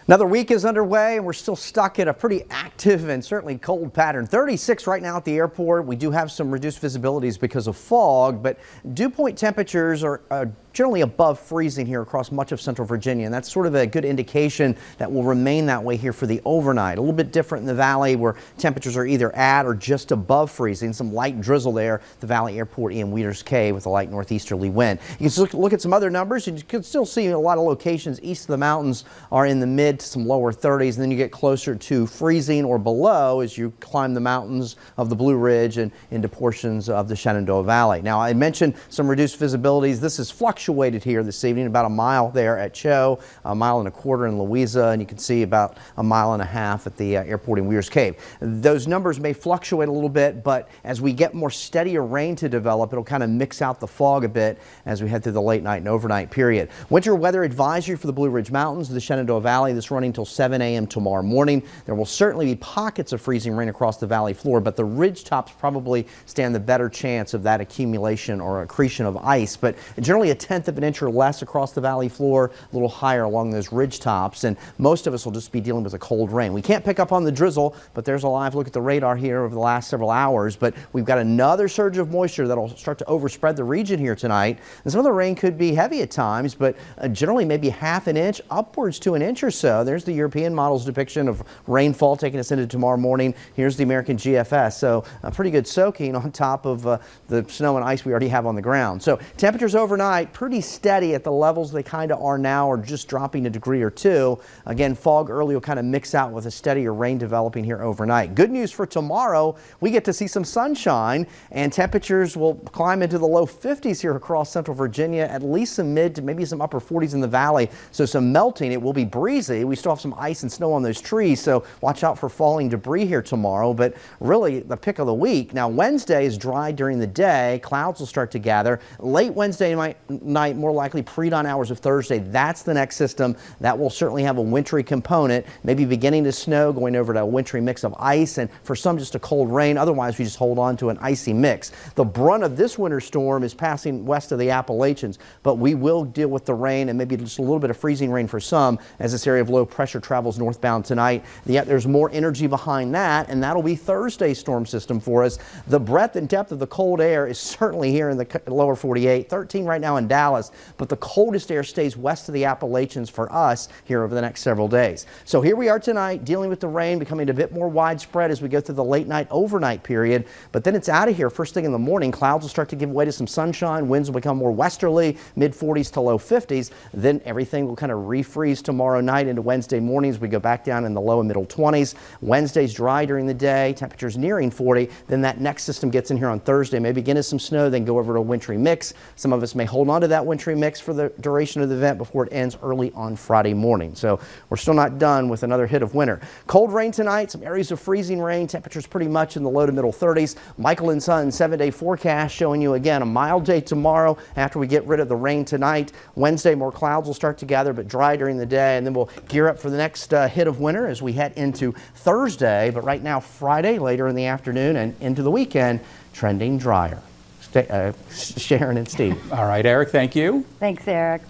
Another week is underway and we're still stuck in a pretty active and certainly cold pattern. 36 right now at the airport. We do have some reduced visibilities because of fog, but dew point temperatures are generally above freezing here across much of central Virginia, and that's sort of a good indication that will remain that way here for the overnight. A little bit different in the valley where temperatures are either at or just above freezing. Some light drizzle there, the Valley Airport in Weeders Cave with a light northeasterly wind. You can look at some other numbers and you can still see a lot of locations east of the mountains are in the mid to some lower 30s, and then you get closer to freezing or below as you climb the mountains of the Blue Ridge and into portions of the Shenandoah Valley. Now, I mentioned some reduced visibilities. This is fluctuated here this evening, about a mile there at Cho, a mile and a quarter in Louisa, and you can see about a mile and a half at the airport in Weir's Cave. Those numbers may fluctuate a little bit, but as we get more steadier rain to develop, it'll kind of mix out the fog a bit as we head through the late night and overnight period. Winter weather advisory for the Blue Ridge Mountains, the Shenandoah Valley, this running until 7 a.m. tomorrow morning. There will certainly be pockets of freezing rain across the valley floor, but the ridge tops probably stand the better chance of that accumulation or accretion of ice, but generally a tenth of an inch or less across the valley floor, a little higher along those ridge tops, and most of us will just be dealing with a cold rain. We can't pick up on the drizzle, but there's a live look at the radar here over the last several hours, but we've got another surge of moisture that'll start to overspread the region here tonight, and some of the rain could be heavy at times, but generally maybe half an inch upwards to an inch or so. There's the European model's depiction of rainfall taking us into tomorrow morning. Here's the American GFS, so a pretty good soaking on top of the snow and ice we already have on the ground. So temperatures overnight pretty steady at the levels they kind of are now, or just dropping a degree or two. Again, fog early will kind of mix out with a steadier rain developing here overnight. Good news for tomorrow, we get to see some sunshine and temperatures will climb into the low 50s here across central Virginia, at least some mid to maybe some upper 40s in the valley. So some melting. It will be breezy. We still have some ice and snow on those trees, so watch out for falling debris here tomorrow, but really the pick of the week. Now, Wednesday is dry during the day. Clouds will start to gather. Late Wednesday night, more likely pre-dawn hours of Thursday. That's the next system that will certainly have a wintry component, maybe beginning to snow, going over to a wintry mix of ice, and for some just a cold rain. Otherwise, we just hold on to an icy mix. The brunt of this winter storm is passing west of the Appalachians, but we will deal with the rain and maybe just a little bit of freezing rain for some as this area of low pressure travels northbound tonight. Yet there's more energy behind that, and that'll be Thursday's storm system for us. The breadth and depth of the cold air is certainly here in the lower 48, 13 right now in Dallas, but the coldest air stays west of the Appalachians for us here over the next several days. So here we are tonight dealing with the rain becoming a bit more widespread as we go through the late night overnight period, but then it's out of here first thing in the morning. Clouds will start to give way to some sunshine. Winds will become more westerly, mid 40s to low 50s. Then everything will kind of refreeze tomorrow night into Wednesday mornings. We go back down in the low and middle 20s. Wednesday's dry during the day, temperatures nearing 40. Then that next system gets in here on Thursday, may begin as some snow, then go over to a wintry mix. Some of us may hold on to that wintry mix for the duration of the event before it ends early on Friday morning. So we're still not done with another hit of winter. Cold rain tonight, some areas of freezing rain, temperatures pretty much in the low to middle 30s. Michael and Son 7-day forecast showing you again a mild day tomorrow after we get rid of the rain tonight. Wednesday, more clouds will start to gather, but dry during the day, and then we'll gear up for the next hit of winter as we head into Thursday. But right now, Friday, later in the afternoon and into the weekend, trending drier. Sharon and Steve. All right, Eric, thank you. Thanks, Eric.